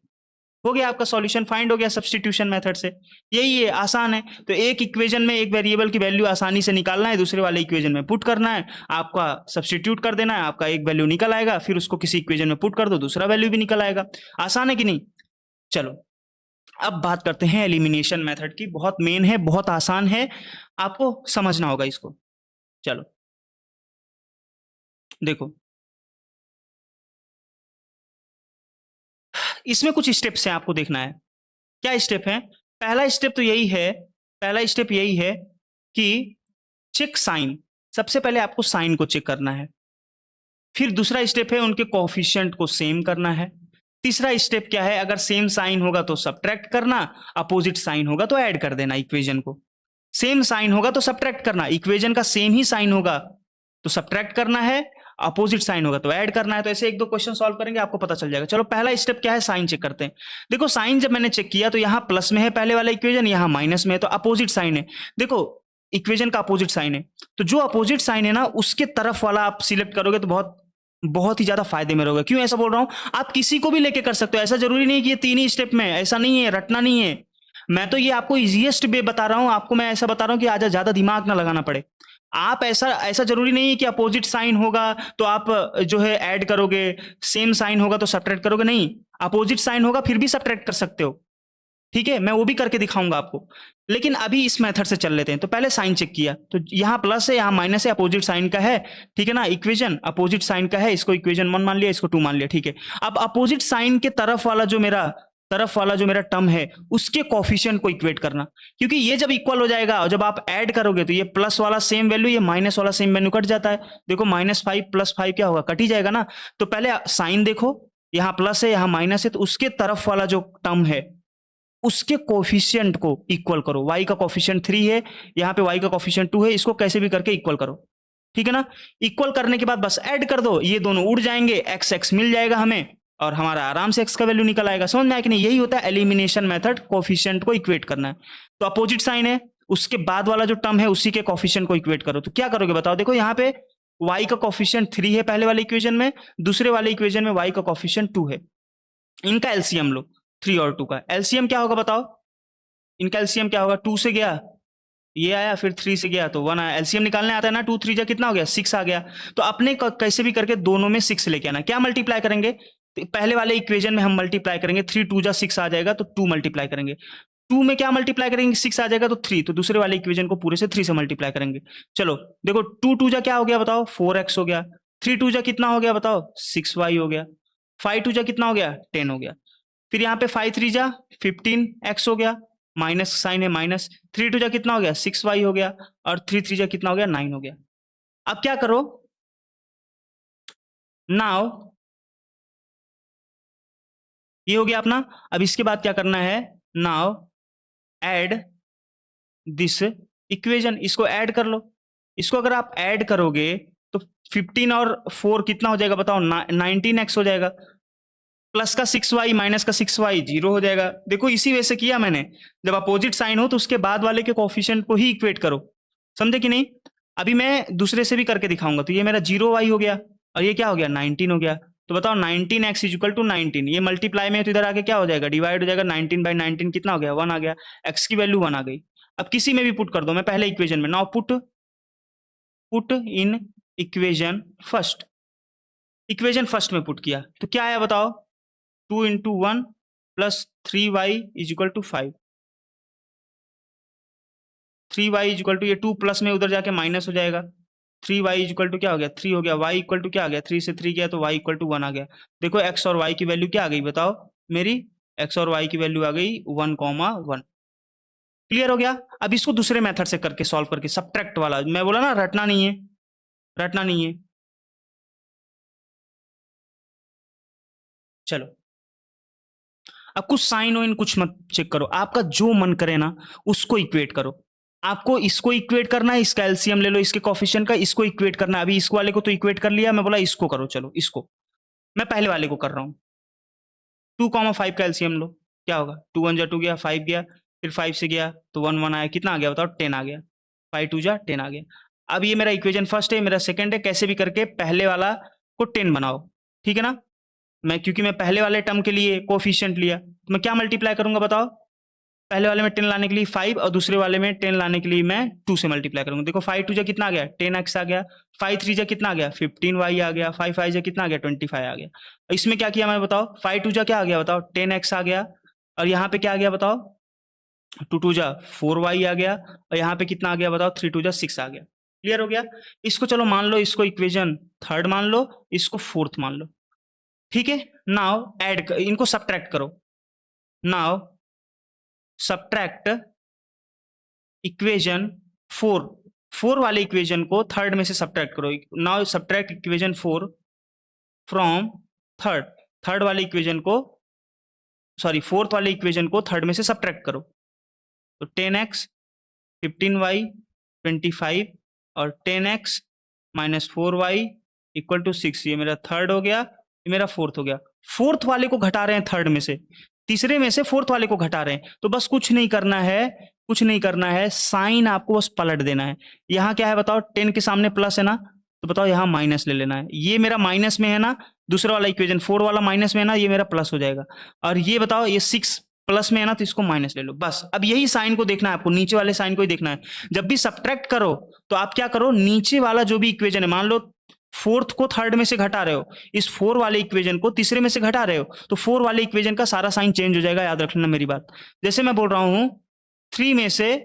हो गया आपका सॉल्यूशन, फाइंड हो गया सब्स्टिट्यूशन मेथड से। यही है, आसान है। तो एक इक्वेशन में एक वेरिएबल की वैल्यू आसानी से निकालना है, दूसरे वाले इक्वेशन में पुट करना है, आपका सब्स्टिट्यूट कर देना है, आपका एक वैल्यू निकल आएगा, फिर उसको किसी इक्वेशन में पुट कर दो, दूसरा वैल्यू भी निकल आएगा। आसान है कि नहीं। चलो अब बात करते हैं एलिमिनेशन मेथड की, बहुत मेन है, बहुत आसान है, आपको समझना होगा इसको। चलो देखो, इसमें कुछ स्टेप्स हैं, आपको देखना है क्या स्टेप है। पहला स्टेप तो यही है, पहला स्टेप यही है कि चेक साइन, सबसे पहले आपको साइन को चेक करना है। फिर दूसरा स्टेप है उनके कोएफिशिएंट को सेम करना है। तीसरा स्टेप क्या है, अगर सेम साइन होगा तो सब्ट्रैक्ट करना, अपोजिट साइन होगा तो ऐड कर देना इक्वेशन को। सेम साइन होगा तो सब्ट्रैक्ट करना, इक्वेशन का सेम ही साइन होगा तो सब्ट्रैक्ट करना है, अपोजिट साइन होगा तो ऐड करना है। तो ऐसे एक दो क्वेश्चन सॉल्व करेंगे, आपको पता चल जाएगा। चलो पहला स्टेप क्या है, साइन चेक करते हैं। देखो साइन जब मैंने चेक किया तो यहाँ प्लस में है पहले वाला इक्वेशन, यहाँ माइनस में है, तो अपोजिट साइन है। देखो इक्वेशन का अपोजिट साइन है, तो जो अपोजिट साइन है ना उसके तरफ वाला आप सिलेक्ट करोगे तो बहुत बहुत ही ज्यादा फायदे में रहोगे। क्यों ऐसा बोल रहा हूं, आप किसी को भी लेके कर सकते हो, ऐसा जरूरी नहीं कि ये 3 ही स्टेप में, ऐसा नहीं है, रटना नहीं है। मैं तो ये आपको इजीएस्ट वे बता रहा हूं, आपको मैं ऐसा बता रहा हूं कि आज ज्यादा दिमाग ना लगाना पड़े। आप ऐसा ऐसा जरूरी नहीं है कि अपोजिट साइन होगा तो आप जो है ऐड करोगे, सेम साइन होगा तो सब्ट्रैक्ट करोगे, नहीं, अपोजिट साइन होगा फिर भी सब्ट्रैक्ट कर सकते हो। ठीक है, मैं वो भी करके दिखाऊंगा आपको, लेकिन अभी इस मेथड से चल लेते हैं। तो पहले साइन चेक किया, तो यहाँ प्लस है, यहाँ माइनस है, अपोजिट साइन का है, ठीक है ना, इक्वेशन अपोजिट साइन का है, इसको इक्वेशन 1 मान लिया, इसको 2 मान लिया, ठीक है। अब अपोजिट साइन के तरफ वाला जो मेरा टर्म है उसके कोफिशिएंट को इक्वेट करना, क्योंकि ये जब इक्वल हो जाएगा और जब आप ऐड करोगे तो ये प्लस वाला सेम वैल्यू, ये माइनस वाला सेम वैल्यू कट जाता है। देखो -5 + 5 क्या होगा, कट ही जाएगा ना। तो पहले साइन देखो, यहाँ प्लस है, यहाँ माइनस है, तो उसके तरफ वाला जो टर्म है उसके कोफिशिएंट को इक्वल करो। y का कोफिशिएंट 3 है, यहाँ पे y का कोफिशिएंट 2 है, इसको कैसे भी करके इक्वल करो, ठीक है ना। इक्वल करने के बाद बस ऐड कर दो, ये दोनों उड़ जाएंगे, x मिल जाएगा हमें, और हमारा आराम से x का वैल्यू निकल आएगा। समझ में आया कि नहीं, यही होता है एलिमिनेशन मेथड, कोफिशिएंट को इक्वेट करना है। तो अपोजिट साइन है, उसके बाद वाला जो टर्म है उसी के कोफिशिएंट को इक्वेट करो। तो क्या करोगे बताओ, देखो यहाँ पे y का कोफिशिएंट 3 है पहले वाले इक्वेशन में, दूसरे वाले इक्वेशन में y का कोफिशिएंट 2 है। इनका एलसीएम लो, 3 और 2 का एलसीएम क्या होगा बताओ, इनका एलसीएम क्या होगा, 2 से गया ये आया, फिर 3 से गया तो 1 आया। एलसीएम निकालने आता है ना, 2 3 जा कितना हो गया, 6 आ गया। तो अपने कैसे भी करके दोनों में 6 लेके आना। क्या मल्टीप्लाई करेंगे, तो पहले वाले इक्वेशन में हम मल्टीप्लाई करेंगे, 3 2 जा 6 आ जाएगा, तो 2 मल्टीप्लाई करेंगे। 2 में क्या मल्टीप्लाई करेंगे, 6 आ जाएगा तो 3, तो दूसरे वाले इक्वेशन को पूरे से 3 से मल्टीप्लाई करेंगे। चलो देखो 2 2 जा क्या हो गया बताओ, 4x हो गया। 3 2 जा कितना हो गया बताओ, 6y हो गया। 5 2 जा कितना हो गया, 10 हो गया। फिर यहाँ पे 5 3 जा 15x हो गया, माइनस साइन है माइनस, 3 2 जा कितना हो गया, 6y हो गया, और 3 3 जा कितना हो गया, 9 हो गया। अब क्या करो, नाउ ये हो गया अपना। अब इसके बाद क्या करना है, नाउ ऐड दिस इक्वेशन, इसको ऐड कर लो। इसको अगर आप ऐड करोगे तो 15 और 4 कितना हो जाएगा बताओ, 19x हो जाएगा। प्लस का 6y माइनस का 6y 0 हो जाएगा। देखो इसी वजह से किया मैंने, जब अपोजिट साइन हो तो उसके बाद वाले के कोफिशिएंट को ही इक्वेट करो, समझे कि नहीं। अभी मैं दूसरे से भी करके दिखाऊंगा। तो ये मेरा 0y हो गया और ये क्या हो गया 19 हो गया। तो बताओ 19x इक्वल टू 19, ये मल्टीप्लाई में तो इधर आके क्या हो जाएगा, डिवाइड हो जाएगा। 19 बाई 19 कितना हो गया, 1 आ गया। x की वैल्यू 1 आ गई। अब किसी में भी पुट कर दो, मैं पहले इक्वेशन में, now put in equation first, equation first में पुट किया तो क्या आया बताओ, 2 into 1 plus 3y is equal to 5। 3y is equal to, ये 2 प्लस में उधर जाके माइनस हो जाएगा। 3y इज इक्वल टू क्या हो गया, 3 हो गया। y इक्वल टू क्या आ गया, 3 से 3 गया तो y इक्वल टू 1 आ गया। देखो x और y की वैल्यू क्या आ गई बताओ मेरी, x और y की वैल्यू आ गई 1,1। क्लियर हो गया। अब इसको दूसरे मेथड से करके सॉल्व करके, सब्ट्रैक्ट वाला, मैं बोला ना रटना नहीं है, रटना नहीं है। चलो अब कुछ साइन वाइन कुछ मत चेक करो, आपका जो मन करे ना उसको इक्वेट करो। आपको इसको इक्वेट करना है, इसका एलसीएम ले लो, इसके कोफिशिएंट का, इसको इक्वेट करना है। अभी इस वाले को तो इक्वेट कर लिया, मैं बोला इसको करो। चलो इसको मैं पहले वाले को कर रहा हूँ। 2,5 का एलसीएम लो, क्या होगा, 2 1 जा 2 गया, 5 गया, फिर 5 से गया तो 1 1 आया, कितना आ गया बताओ, 10 आ गया। 5 2 जा 10 आ गया। अब ये मेरा इक्वेशन फर्स्ट है, मेरा सेकंड है, कैसे भी करके पहले वाला को 10 बनाओ, ठीक है ना। मैं क्योंकि मैं पहले वाले टर्म के लिए कोफिशिएंट लिया तो मैं क्या मल्टीप्लाई करूंगा बताओ, पहले वाले में 10 लाने के लिए 5 और दूसरे वाले में 10 लाने के लिए मैं 2 से मल्टीप्लाई करूंगा। देखो 5 2 जा कितना आ गया, 10x आ गया। 5 3 जा कितना आ गया, 15y आ गया। 5 5 जा कितना आ गया, 25 आ गया। इसमें क्या किया मैं बताओ, 5 2 जा क्या आ गया बताओ, 10x आ गया। और यहाँ पे क्या आ गया बताओ, 2 2 जा 4y आ गया। और यहाँ पे कितना आ गया बताओ, 3 2 जा 6 आ गया। क्लियर हो गया। इसको चलो मान लो, इसको इक्वेशन थर्ड मान लो, इसको फोर्थ मान लो, ठीक है। नाउ ऐड, इनको सब्ट्रैक्ट करो। नाउ सब्ट्रैक्ट इक्वेशन 4, 4 वाले इक्वेशन को थर्ड में से सब्ट्रैक्ट करो। Now subtract equation 4 from third, third वाले इक्वेशन को, सॉरी फोर्थ वाले इक्वेशन को थर्ड में से सब्ट्रैक्ट करो। तो 10x 15y 25 और 10x minus 4y equal to 6, ये मेरा थर्ड हो गया, ये मेरा फोर्थ हो गया। फोर्थ वाले को घटा रहे हैं थर्ड में से, तीसरे में से फोर्थ वाले को घटा रहे हैं। तो बस कुछ नहीं करना है, कुछ नहीं करना है, साइन आपको बस पलट देना है। यहाँ क्या है बताओ, 10 के सामने प्लस है ना, तो बताओ यहाँ माइनस ले लेना है। ये मेरा माइनस में है ना, दूसरा वाला इक्वेशन 4 वाला माइनस में है ना, ये मेरा प्लस हो जाएगा। और ये बताओ ये 6 प्लस में है ना, तो इसको माइनस ले लो बस। अब यही साइन को देखना है आपको, नीचे वाले साइन को ही देखना है। जब भी सब्ट्रैक्ट करो तो आप क्या करो, नीचे वाला जो भी इक्वेशन है, मान लो फोर्थ को थर्ड में से घटा रहे हो, इस 4 वाले इक्वेशन को तीसरे में से घटा रहे हो, तो 4 वाले इक्वेशन का सारा साइन चेंज हो जाएगा। याद रखना मेरी बात। जैसे मैं बोल रहा हूं 3 में से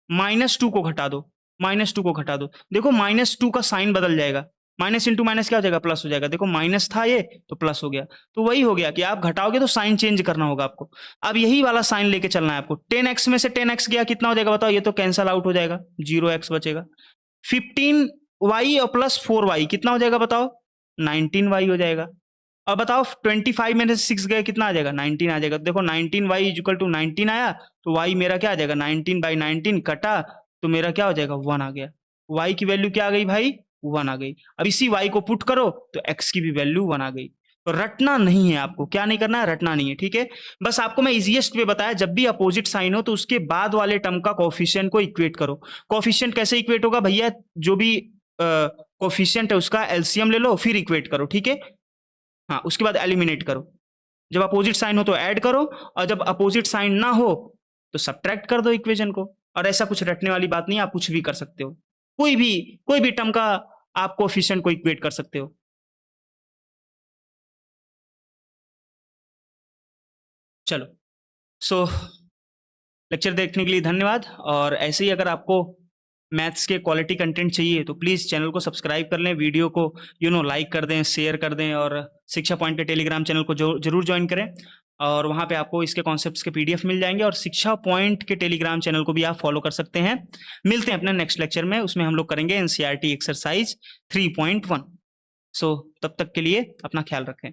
-2 को घटा दो, -2 को घटा दो, देखो -2 का साइन बदल जाएगा। माइनस इंटू माइनस क्या हो जाएगा, प्लस हो जाएगा। देखो माइनस था ये तो प्लस हो गया। तो वही हो गया कि आप घटाओगे तो साइन चेंज करना होगा आपको। अब यही वाला साइन लेके चलना है आपको। 10x में से 10x गया, कितना हो जाएगा बताओ, ये तो कैंसल आउट हो जाएगा, 0x बचेगा। 15y और प्लस 4y कितना हो जाएगा बताओ, 19y हो जाएगा। अब बताओ 25 में से 6 गए, कितना आ जाएगा, 19 आ जाएगा। देखो 19y इक्वल टू 19 आया, तो y मेरा क्या आ जाएगा, 19 बाई 19 कटा तो मेरा क्या हो जाएगा, 1 आ गया। y की वैल्यू क्या आ गई भाई, 1 आ गई। अब इसी y को पुट करो तो x की भी वैल्यू 1 आ गई। तो रटना नहीं है आपको, क्या नहीं करना है, रटना नहीं है, ठीक है। बस आपको मैं इजीएस्ट वे बताया, जब भी अपोजिट साइन हो तो उसके बाद वाले टर्म का कोफिशिएंट को इक्वेट करो। कोफिशिएंट कैसे इक्वेट होगा भैया, जो भी कोफिशिएंट है उसका एलसीएम ले लो, फिर इक्वेट करो, ठीक है। हाँ, उसके बाद एलिमिनेट करो। जब अपोजिट साइन हो तो ऐड करो, और जब अपोजिट साइन ना हो तो सब्ट्रैक्ट कर दो इक्वेशन को। और ऐसा कुछ रटने वाली बात नहीं, आप कुछ भी कर सकते हो, कोई भी टर्म का आप कोफिशिएंट को इक्वेट कर सकते हो। चलो, सो लेक्चर देखने के लिए धन्यवाद। और ऐसे ही अगर आपको मैथ्स के क्वालिटी कंटेंट चाहिए तो प्लीज़ चैनल को सब्सक्राइब कर लें, वीडियो को लाइक कर दें, शेयर कर दें, और शिक्षा पॉइंट के टेलीग्राम चैनल को जरूर ज्वाइन करें। और वहाँ पे आपको इसके कॉन्सेप्ट्स के पीडीएफ मिल जाएंगे और शिक्षा पॉइंट के टेलीग्राम चैनल को भी आप फॉलो कर सकते हैं। मिलते हैं अपने नेक्स्ट लेक्चर में, उसमें हम लोग करेंगे एनसीईआरटी एक्सरसाइज 3.1। सो तब तक के लिए अपना ख्याल रखें।